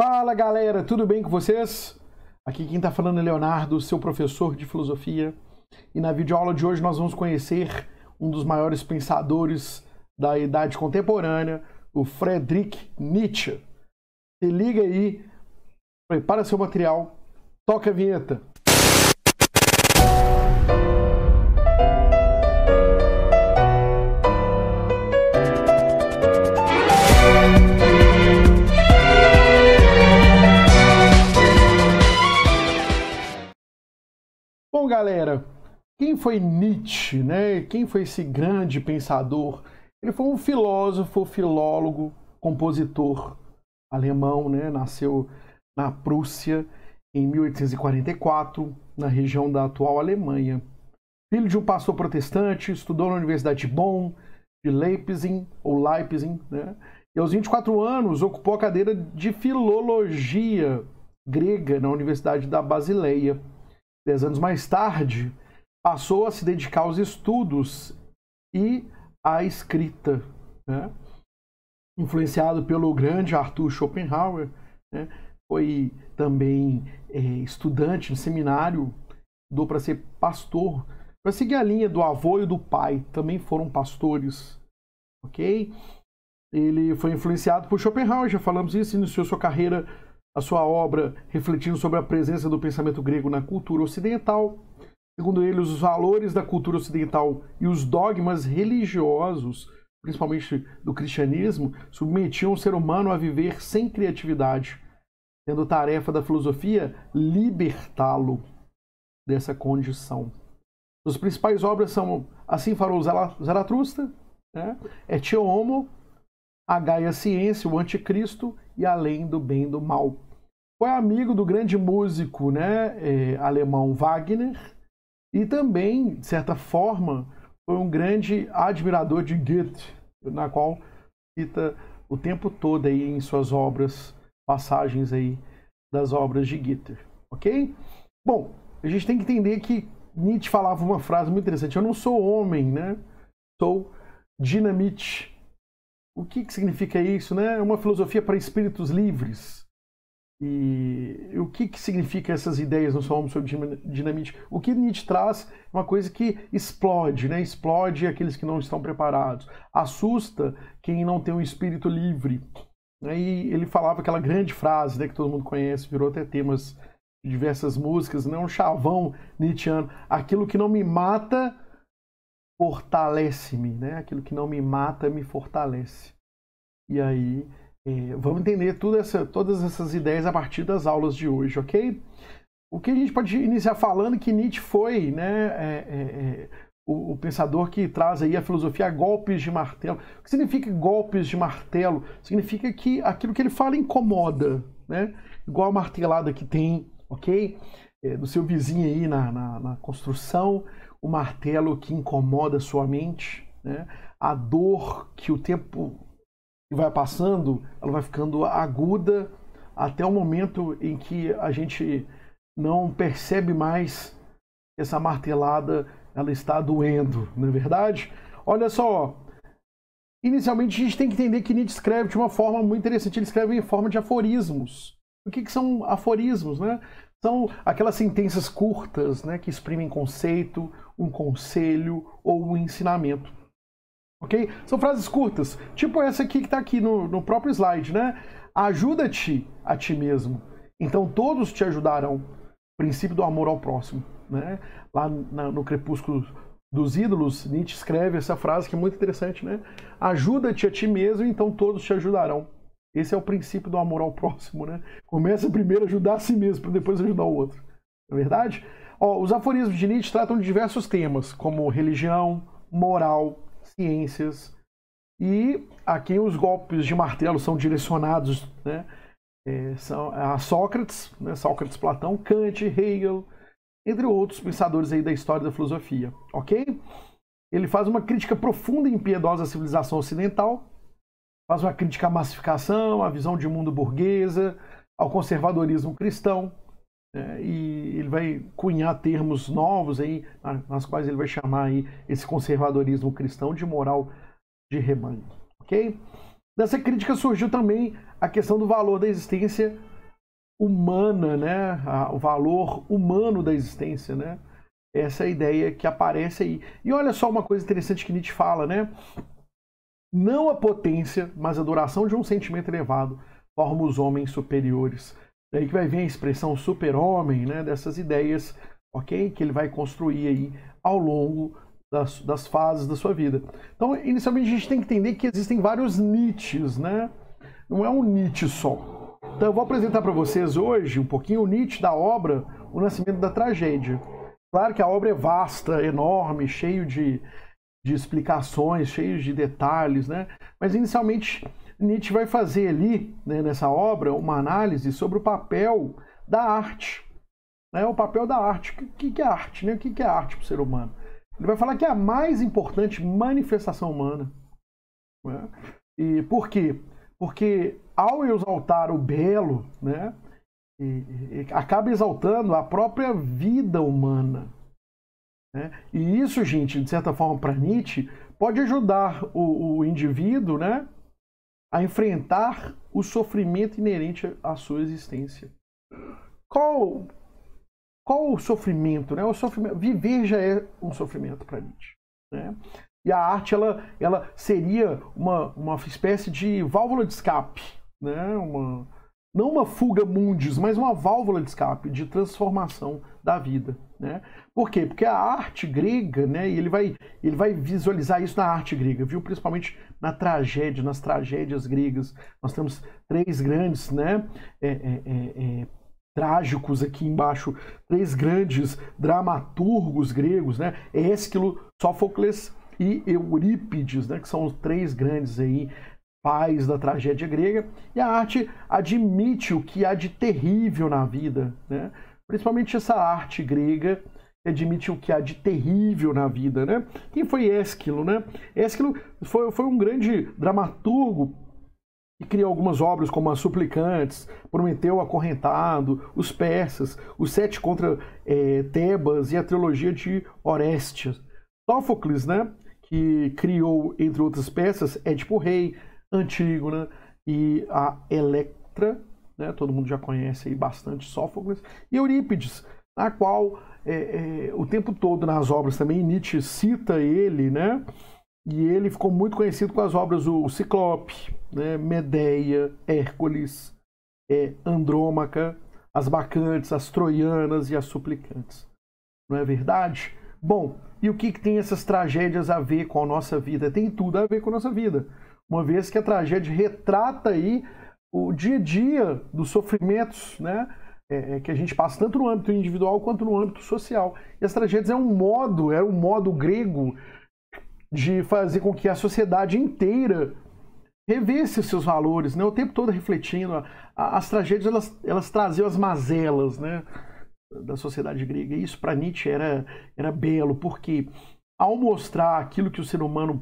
Fala galera, tudo bem com vocês? Aqui quem está falando é Leonardo, seu professor de filosofia. E na videoaula de hoje nós vamos conhecer um dos maiores pensadores da idade contemporânea, o Friedrich Nietzsche. Se liga aí, prepara seu material, toca a vinheta. Bom, galera, quem foi Nietzsche, né? Quem foi esse grande pensador? Ele foi um filósofo, filólogo, compositor alemão, né? Nasceu na Prússia em 1844, na região da atual Alemanha. Filho de um pastor protestante, estudou na Universidade de Bonn, de Leipzig, né? E aos 24 anos ocupou a cadeira de filologia grega na Universidade da Basileia. 10 anos mais tarde, passou a se dedicar aos estudos e à escrita, né? Influenciado pelo grande Arthur Schopenhauer, né? Foi também estudante de seminário, estudou para ser pastor, para seguir a linha do avô e do pai, também foram pastores, ok? Ele foi influenciado por Schopenhauer, já falamos isso, iniciou sua carreira, a sua obra refletindo sobre a presença do pensamento grego na cultura ocidental. Segundo ele, os valores da cultura ocidental e os dogmas religiosos, principalmente do cristianismo, submetiam o ser humano a viver sem criatividade, sendo tarefa da filosofia libertá-lo dessa condição. Suas principais obras são Assim Falou Zaratustra, né? Et Homo, A Gaia Ciência, o Anticristo e Além do Bem e do Mal. Foi amigo do grande músico, né, alemão Wagner e também, de certa forma, foi um grande admirador de Goethe, na qual cita o tempo todo aí em suas obras, passagens aí das obras de Goethe, ok? Bom, a gente tem que entender que Nietzsche falava uma frase muito interessante: eu não sou homem, né? Sou dinamite. O que significa isso, né? É uma filosofia para espíritos livres. E o que significa essas ideias no Somos sobre dinamite? O que Nietzsche traz é uma coisa que explode, né? Explode aqueles que não estão preparados, assusta quem não tem um espírito livre. E ele falava aquela grande frase, né, que todo mundo conhece, virou até temas de diversas músicas, né? Um chavão nietzschiano: aquilo que não me mata fortalece-me, né? Aquilo que não me mata me fortalece. E aí vamos entender todas essas ideias a partir das aulas de hoje, ok? O que a gente pode iniciar falando é que Nietzsche foi, né, o pensador que traz aí a filosofia a golpes de martelo. O que significa golpes de martelo? Significa que aquilo que ele fala incomoda, né? Igual a martelada que tem, ok? Do seu vizinho aí na construção, o martelo que incomoda a sua mente, né? A dor que o tempo que vai passando, ela vai ficando aguda até o momento em que a gente não percebe mais que essa martelada ela está doendo, não é verdade? Olha só, inicialmente a gente tem que entender que Nietzsche escreve de uma forma muito interessante. Ele escreve em forma de aforismos. O que são aforismos, né? São aquelas sentenças curtas, né, que exprimem conceito, um conselho ou um ensinamento. Ok? São frases curtas, tipo essa aqui que está aqui no próprio slide, né? Ajuda-te a ti mesmo, então todos te ajudarão. Princípio do amor ao próximo, né? Lá no Crepúsculo dos Ídolos, Nietzsche escreve essa frase que é muito interessante, né? Ajuda-te a ti mesmo, então todos te ajudarão. Esse é o princípio do amor ao próximo, né? Começa primeiro a ajudar a si mesmo, para depois ajudar o outro. Não é verdade? Ó, os aforismos de Nietzsche tratam de diversos temas, como religião, moral, ciências, e aqui os golpes de martelo são direcionados, né, são a Sócrates, né, Sócrates, Platão, Kant, Hegel, entre outros pensadores aí da história da filosofia, ok? Ele faz uma crítica profunda e impiedosa à civilização ocidental, faz uma crítica à massificação, à visão de mundo burguesa, ao conservadorismo cristão, e ele vai cunhar termos novos aí, nas quais ele vai chamar aí esse conservadorismo cristão de moral de rebanho, ok? Dessa crítica surgiu também a questão do valor da existência humana, né? O valor humano da existência, né? Essa é a ideia que aparece aí. E olha só uma coisa interessante que Nietzsche fala, né? Não a potência, mas a duração de um sentimento elevado forma os homens superiores. Daí que vai vir a expressão super-homem, né? Dessas ideias, ok? Que ele vai construir aí ao longo das fases da sua vida. Então, inicialmente, a gente tem que entender que existem vários Nietzsches, né? Não é um Nietzsche só. Então, eu vou apresentar para vocês hoje um pouquinho o Nietzsche da obra O Nascimento da Tragédia. Claro que a obra é vasta, enorme, cheio de explicações, cheio de detalhes, né? Mas, inicialmente, Nietzsche vai fazer ali, né, nessa obra, uma análise sobre o papel da arte. Né? O papel da arte. O que é arte? Né? O que é arte para o ser humano? Ele vai falar que é a mais importante manifestação humana. Né? E por quê? Porque ao exaltar o belo, né, acaba exaltando a própria vida humana. Né? E isso, gente, de certa forma, para Nietzsche, pode ajudar o indivíduo, né, a enfrentar o sofrimento inerente à sua existência. Qual o sofrimento? Né? O sofrimento, viver já é um sofrimento para Nietzsche. Né? E a arte ela seria uma espécie de válvula de escape. Né? Não uma fuga mundis, mas uma válvula de escape, de transformação da vida. Né? Por quê? Porque a arte grega, né, e ele vai visualizar isso na arte grega, viu? Principalmente nas tragédias gregas. Nós temos três grandes, né, trágicos aqui embaixo, três grandes dramaturgos gregos, né? Ésquilo, Sófocles e Eurípides, né? Que são os três grandes aí pais da tragédia grega. E a arte admite o que há de terrível na vida, né? Principalmente essa arte grega admite o que há de terrível na vida, né? Quem foi Ésquilo, né? Ésquilo foi um grande dramaturgo e criou algumas obras como As Suplicantes, Prometeu Acorrentado, Os Persas, Os Sete contra Tebas e a trilogia de Orestes. Sófocles, né, que criou, entre outras peças, Édipo Rei, Antígona e a Electra, né, todo mundo já conhece aí bastante Sófocles, e Eurípides, na qual o tempo todo nas obras também Nietzsche cita ele, né? E ele ficou muito conhecido com as obras O Ciclope, né, Medeia, Hércules, Andrômaca, As Bacantes, As Troianas e As Suplicantes. Não é verdade? Bom, e o que tem essas tragédias a ver com a nossa vida? Tem tudo a ver com a nossa vida. Uma vez que a tragédia retrata aí o dia a dia dos sofrimentos, né, que a gente passa tanto no âmbito individual quanto no âmbito social. E as tragédias é um modo grego de fazer com que a sociedade inteira revesse seus valores, né? O tempo todo refletindo. As tragédias elas traziam as mazelas, né, da sociedade grega. E isso para Nietzsche era belo, porque ao mostrar aquilo que o ser humano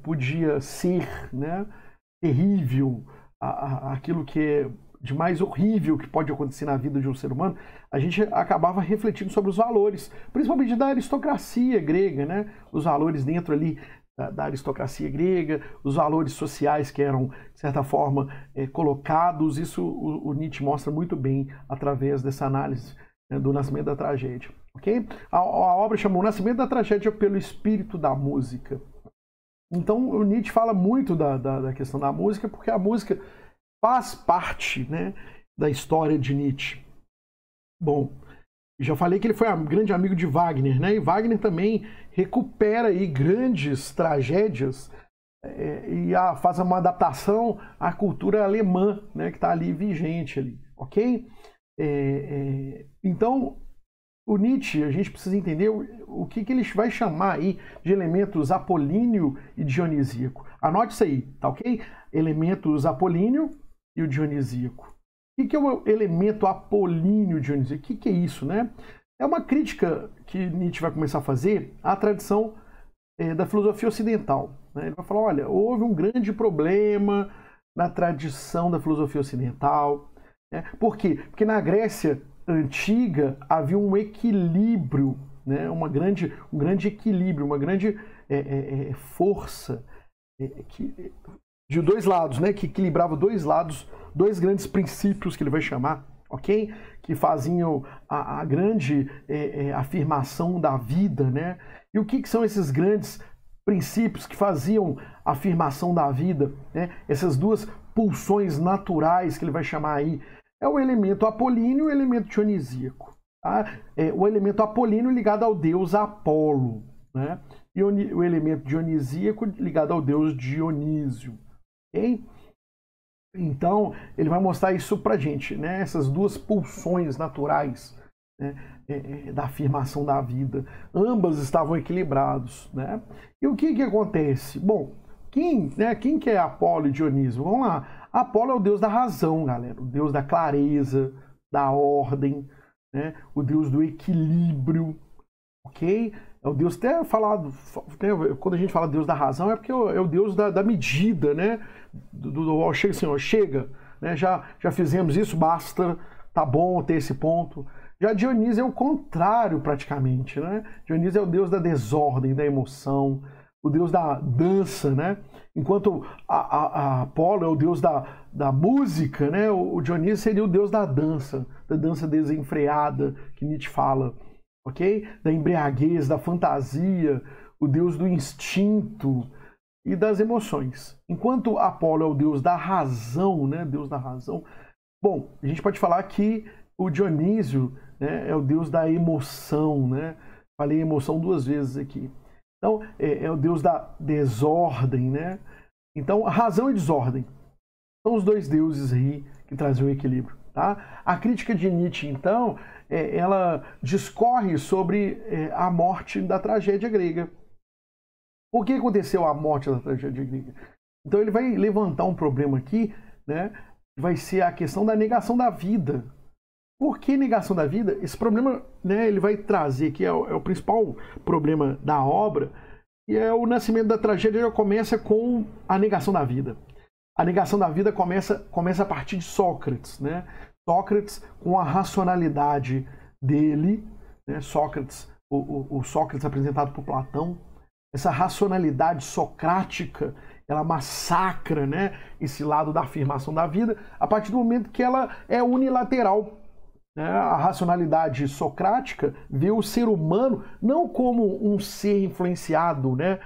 podia ser, né, terrível, aquilo que é de mais horrível que pode acontecer na vida de um ser humano, a gente acabava refletindo sobre os valores, principalmente da aristocracia grega, né? Os valores dentro ali da aristocracia grega, os valores sociais que eram, de certa forma, colocados. Isso o Nietzsche mostra muito bem através dessa análise, né, do Nascimento da Tragédia. Okay? A obra chama O Nascimento da Tragédia pelo Espírito da Música. Então, o Nietzsche fala muito da questão da música, porque a música faz parte, né, da história de Nietzsche. Bom, já falei que ele foi um grande amigo de Wagner, né? E Wagner também recupera aí grandes tragédias e faz uma adaptação à cultura alemã, né, que está ali vigente ali, ok? Então, o Nietzsche, a gente precisa entender o que ele vai chamar aí de elementos apolíneo e dionisíaco. Anote isso aí, tá ok? Elementos apolíneo e o dionisíaco. O que é o elemento apolíneo dionisíaco? O que é isso, né? É uma crítica que Nietzsche vai começar a fazer à tradição da filosofia ocidental. Né? Ele vai falar, olha, houve um grande problema na tradição da filosofia ocidental. Né? Por quê? Porque na Grécia antiga havia um equilíbrio, né? um grande equilíbrio, uma grande força de dois lados, né? Que equilibrava dois lados, dois grandes princípios que ele vai chamar, ok? Que faziam a grande afirmação da vida, né? E o que são esses grandes princípios que faziam a afirmação da vida, né? Essas duas pulsões naturais que ele vai chamar aí, é o elemento apolíneo e o elemento dionisíaco. Tá? O elemento apolíneo ligado ao deus Apolo, né? E o elemento dionisíaco ligado ao deus Dionísio. Okay? Então, ele vai mostrar isso pra gente, né? Essas duas pulsões naturais, né? Da afirmação da vida. Ambas estavam equilibrados, né? E o que acontece? Bom, quem que é Apolo e Dionísio? Vamos lá. Apolo é o deus da razão, galera. O deus da clareza, da ordem, né? O deus do equilíbrio, ok? É o Deus até falado, quando a gente fala Deus da razão, é porque é o Deus da medida, né? Chega assim, ó, chega, né? Já fizemos isso, basta, tá bom ter esse ponto. Já Dionísio é o contrário, praticamente, né? Dionísio é o Deus da desordem, da emoção, o Deus da dança, né? Enquanto a Apolo é o Deus da música, né? O Dionísio seria o Deus da dança desenfreada, que Nietzsche fala. Okay? Da embriaguez, da fantasia, o deus do instinto e das emoções. Enquanto Apolo é o deus da razão, né? Deus da razão. Bom, a gente pode falar que o Dionísio, né, é o deus da emoção, né? Falei emoção duas vezes aqui. Então, é o deus da desordem, né? Então, razão e desordem são os dois deuses aí que trazem o equilíbrio, tá? A crítica de Nietzsche, então, ela discorre sobre a morte da tragédia grega. Por que aconteceu a morte da tragédia grega? Então ele vai levantar um problema aqui, né? Vai ser a questão da negação da vida. Por que negação da vida? Esse problema, né, ele vai trazer aqui, é o principal problema da obra, e é o nascimento da tragédia já começa com a negação da vida. A negação da vida começa a partir de Sócrates, né? Sócrates, com a racionalidade dele, né? Sócrates, o Sócrates apresentado por Platão, essa racionalidade socrática, ela massacra, né, esse lado da afirmação da vida, a partir do momento que ela é unilateral. Né? A racionalidade socrática vê o ser humano não como um ser influenciado, né,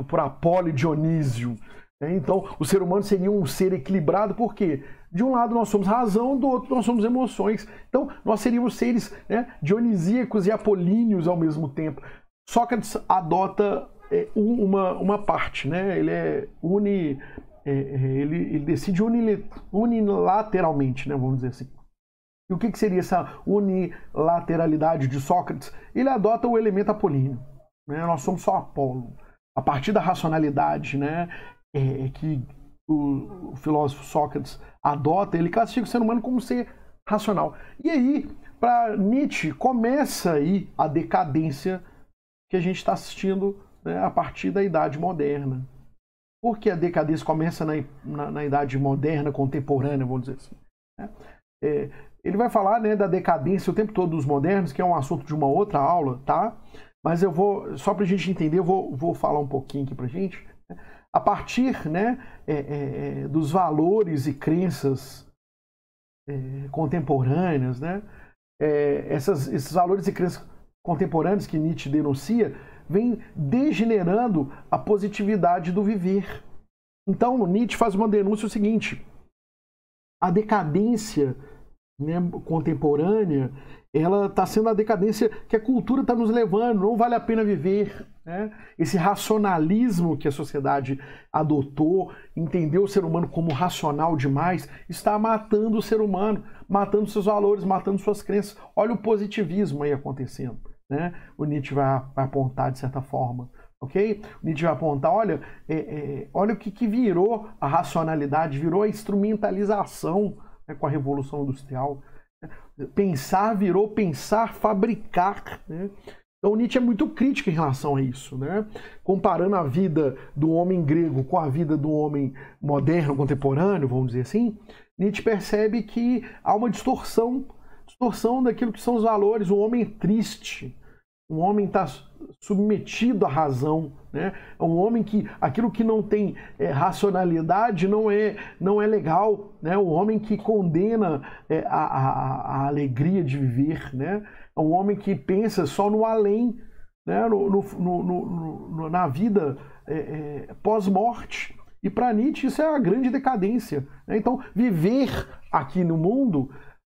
por Apolo e Dionísio. Então, o ser humano seria um ser equilibrado, por quê? De um lado nós somos razão, do outro nós somos emoções. Então, nós seríamos seres, né, dionisíacos e apolíneos ao mesmo tempo. Sócrates adota uma parte, né? Ele decide unilateralmente, né, vamos dizer assim. E o que seria essa unilateralidade de Sócrates? Ele adota o elemento apolíneo. Né? Nós somos só Apolo. A partir da racionalidade, né, que o filósofo Sócrates adota, ele classifica o ser humano como ser racional. E aí, para Nietzsche, começa aí a decadência que a gente está assistindo, né, a partir da Idade Moderna. Por que a decadência começa na Idade Moderna, contemporânea, vamos dizer assim? Né? Ele vai falar, né, da decadência o tempo todo dos modernos, que é um assunto de uma outra aula, tá? Mas eu vou, só para a gente entender, eu vou falar um pouquinho aqui para a gente. A partir, né, dos valores e crenças contemporâneas, né, esses valores e crenças contemporâneos que Nietzsche denuncia, vem degenerando a positividade do viver. Então, Nietzsche faz uma denúncia o seguinte: a decadência, né, contemporânea, ela está sendo a decadência que a cultura está nos levando, não vale a pena viver. Né? Esse racionalismo que a sociedade adotou, entendeu o ser humano como racional demais, está matando o ser humano, matando seus valores, matando suas crenças. Olha o positivismo aí acontecendo. Né? O Nietzsche vai apontar de certa forma. Okay? O Nietzsche vai apontar, olha, olha o que virou a racionalidade, virou a instrumentalização, né, com a Revolução Industrial. Pensar virou pensar, fabricar. Né? Então Nietzsche é muito crítico em relação a isso, né? Comparando a vida do homem grego com a vida do homem moderno, contemporâneo, vamos dizer assim, Nietzsche percebe que há uma distorção daquilo que são os valores. O homem é triste, Um homem está submetido à razão, né? É um homem que aquilo que não tem racionalidade não é legal, né? Um homem que condena a alegria de viver, né? É um homem que pensa só no além, né? Na vida pós-morte. E para Nietzsche isso é a grande decadência, né? Então viver aqui no mundo,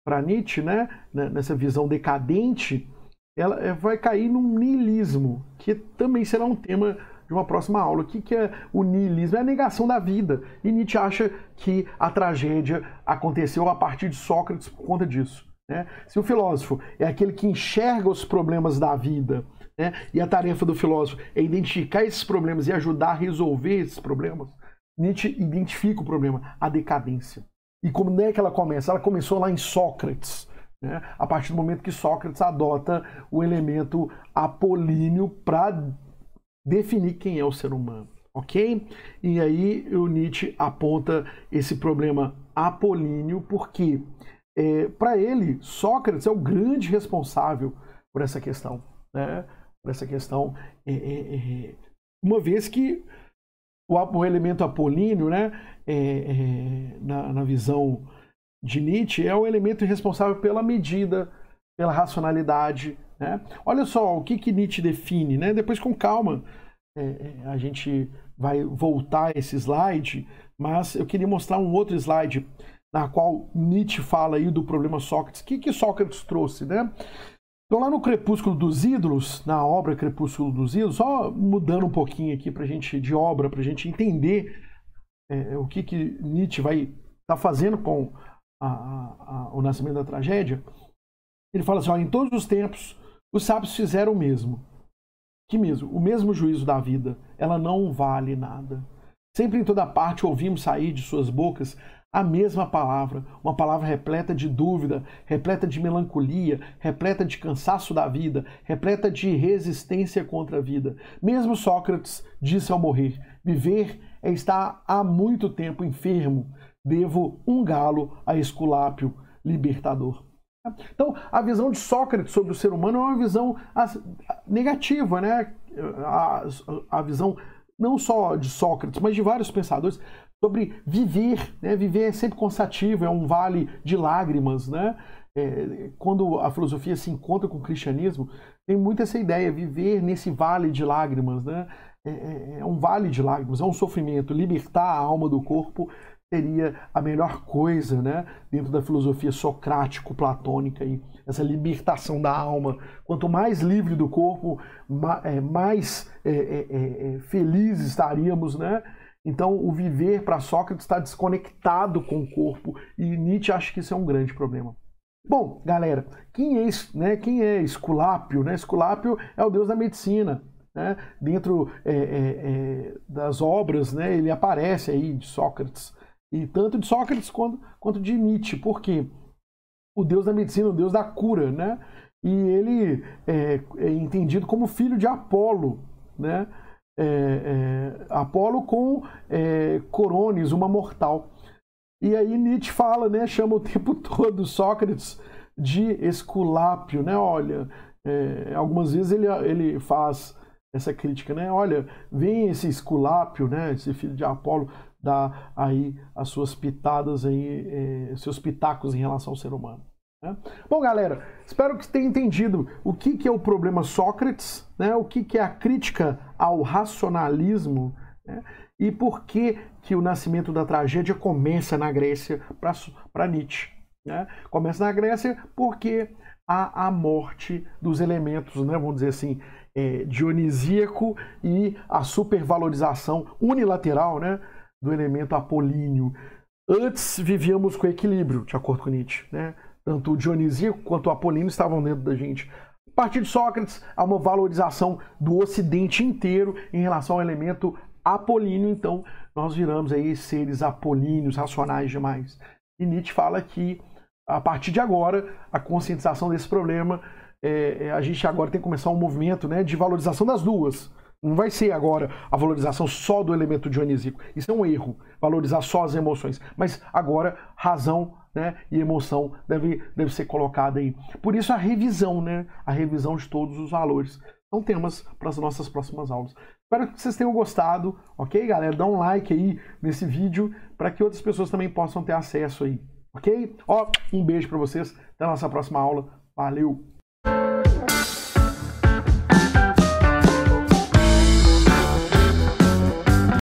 para Nietzsche, né? Nessa visão decadente, ela vai cair num niilismo, que também será um tema de uma próxima aula. O que é o niilismo? É a negação da vida. E Nietzsche acha que a tragédia aconteceu a partir de Sócrates por conta disso, né? Se o filósofo é aquele que enxerga os problemas da vida, né, e a tarefa do filósofo é identificar esses problemas e ajudar a resolver esses problemas, Nietzsche identifica o problema, a decadência. E como é que ela começa? Ela começou lá em Sócrates, né? A partir do momento que Sócrates adota o elemento apolíneo para definir quem é o ser humano, ok? E aí o Nietzsche aponta esse problema apolíneo porque, para ele, Sócrates é o grande responsável por essa questão, né? Por essa questão, uma vez que o elemento apolíneo, né, na visão de Nietzsche, é o elemento responsável pela medida, pela racionalidade, né? Olha só o que Nietzsche define, né? Depois, com calma, a gente vai voltar a esse slide, mas eu queria mostrar um outro slide na qual Nietzsche fala aí do problema Sócrates. O que Sócrates trouxe, né? Então, lá no Crepúsculo dos Ídolos, na obra Crepúsculo dos Ídolos, só mudando um pouquinho aqui pra gente, de obra, para a gente entender o que Nietzsche vai estar fazendo com o nascimento da tragédia. Ele fala assim, ó, em todos os tempos, os sábios fizeram o mesmo. Que mesmo? O mesmo juízo da vida. Ela não vale nada. Sempre em toda parte ouvimos sair de suas bocas a mesma palavra, uma palavra repleta de dúvida, repleta de melancolia, repleta de cansaço da vida, repleta de resistência contra a vida. Mesmo Sócrates disse ao morrer, viver é estar há muito tempo enfermo, devo um galo a Esculápio, libertador. Então, a visão de Sócrates sobre o ser humano é uma visão negativa, né? A visão não só de Sócrates, mas de vários pensadores, sobre viver, né? Viver é sempre cansativo, é um vale de lágrimas, né? Quando a filosofia se encontra com o cristianismo, tem muito essa ideia, viver nesse vale de lágrimas, né? É um vale de lágrimas, é um sofrimento. Libertar a alma do corpo seria a melhor coisa, né? Dentro da filosofia socrático-platônica, essa libertação da alma. Quanto mais livre do corpo, mais felizes estaríamos, né? Então, o viver para Sócrates está desconectado com o corpo, e Nietzsche acha que isso é um grande problema. Bom, galera, quem é Esculápio? Né? Esculápio é o deus da medicina, né? Dentro das obras, né, ele aparece aí de Sócrates, e tanto de Sócrates quanto de Nietzsche. Por quê? O deus da medicina, o deus da cura, né? E ele é entendido como filho de Apolo, né? Apolo com Coronis, uma mortal. E aí Nietzsche fala, né, chama o tempo todo Sócrates de Esculápio, né? Olha, algumas vezes ele faz essa crítica, né? Olha, vem esse Esculápio, né, esse filho de Apolo, dar aí as suas pitadas aí, seus pitacos em relação ao ser humano. Bom, galera, espero que tenham entendido o que é o problema Sócrates, né? O que é a crítica ao racionalismo, né? E por que o nascimento da tragédia começa na Grécia para Nietzsche, né? Começa na Grécia porque há a morte dos elementos, né? Vamos dizer assim, dionisíaco, e a supervalorização unilateral, né, do elemento apolíneo. Antes vivíamos com equilíbrio, de acordo com Nietzsche, né? Tanto o dionisíaco quanto o apolíneo estavam dentro da gente. A partir de Sócrates, há uma valorização do Ocidente inteiro em relação ao elemento apolíneo, então nós viramos aí seres apolíneos, racionais demais. E Nietzsche fala que, a partir de agora, a conscientização desse problema, a gente agora tem que começar um movimento, né, de valorização das duas, Não vai ser agora a valorização só do elemento dionisíaco. Isso é um erro, valorizar só as emoções. Mas agora, razão, né, e emoção deve ser colocada aí. Por isso a revisão, né? A revisão de todos os valores. São temas para as nossas próximas aulas. Espero que vocês tenham gostado, ok, galera? Dá um like aí nesse vídeo para que outras pessoas também possam ter acesso aí, ok? Ó, um beijo para vocês. Até a nossa próxima aula. Valeu!